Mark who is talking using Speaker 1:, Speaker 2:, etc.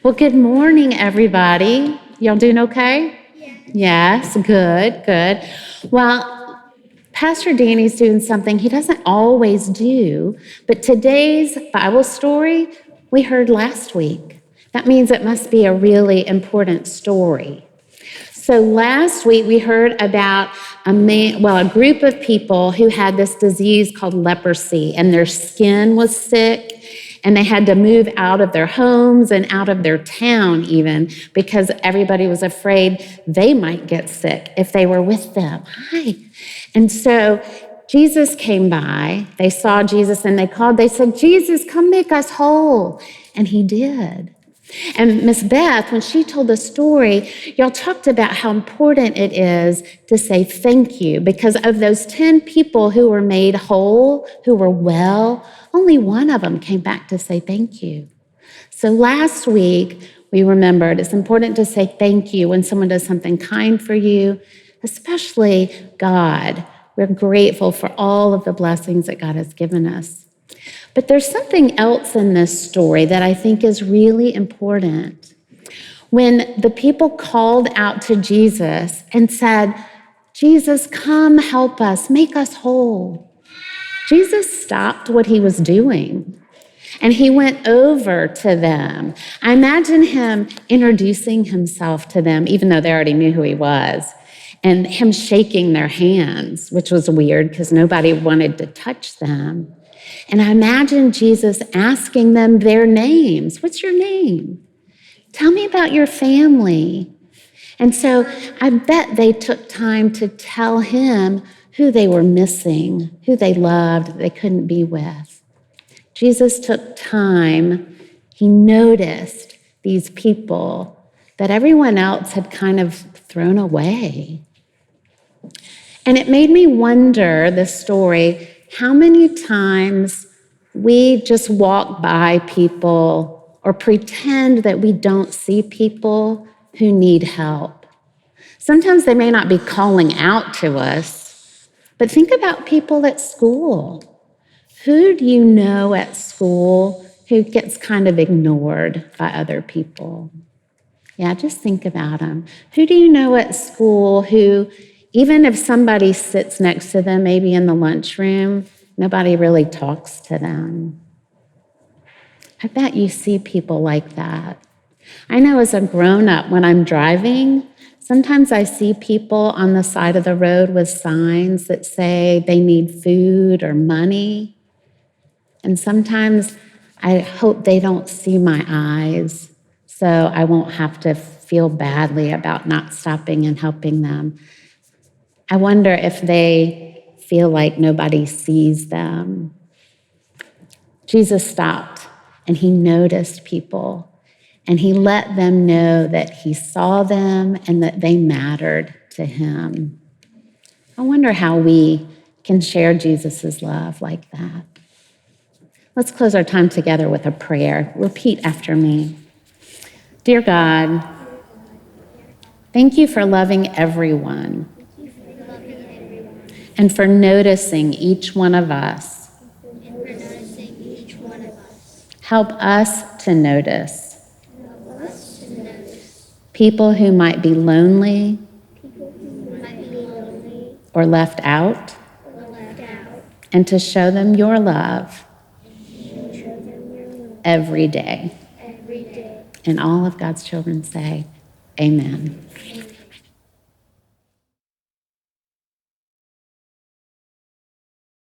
Speaker 1: Well, good morning, everybody. Y'all doing okay? Yes, good. Well, Pastor Danny's doing something he doesn't always do, but today's Bible story we heard last week. That means it must be a really important story. So last week we heard about a group of people who had this disease called leprosy, and their skin was sick, and they had to move out of their homes and out of their town even because everybody was afraid they might get sick if they were with them. Hi. And so Jesus came by. They saw Jesus and they said, "Jesus, come make us whole." And he did. And Miss Beth, when she told the story, y'all talked about how important it is to say thank you, because of those 10 people who were made whole, who were well, only one of them came back to say thank you. So last week, we remembered it's important to say thank you when someone does something kind for you, especially God. We're grateful for all of the blessings that God has given us. But there's something else in this story that I think is really important. When the people called out to Jesus and said, "Jesus, come help us, make us whole," Jesus stopped what he was doing and he went over to them. I imagine him introducing himself to them, even though they already knew who he was, and him shaking their hands, which was weird because nobody wanted to touch them. And I imagine Jesus asking them their names. "What's your name? Tell me about your family." And so I bet they took time to tell him who they were missing, who they loved, that they couldn't be with. Jesus took time. He noticed these people that everyone else had kind of thrown away. And it made me wonder, this story, how many times we just walk by people or pretend that we don't see people who need help. Sometimes they may not be calling out to us, but think about people at school. Who do you know at school who gets kind of ignored by other people? Yeah, just think about them. Who do you know at school who, even if somebody sits next to them, maybe in the lunchroom, nobody really talks to them? I bet you see people like that. I know as a grown-up, when I'm driving, sometimes I see people on the side of the road with signs that say they need food or money. And sometimes I hope they don't see my eyes, so I won't have to feel badly about not stopping and helping them. I wonder if they feel like nobody sees them. Jesus stopped and he noticed people and he let them know that he saw them and that they mattered to him. I wonder how we can share Jesus' love like that. Let's close our time together with a prayer. Repeat after me. Dear God, thank you for loving everyone and for noticing each one of us. Help us to notice people who might be lonely or left out, and to show them your love every day. And all of God's children say, amen.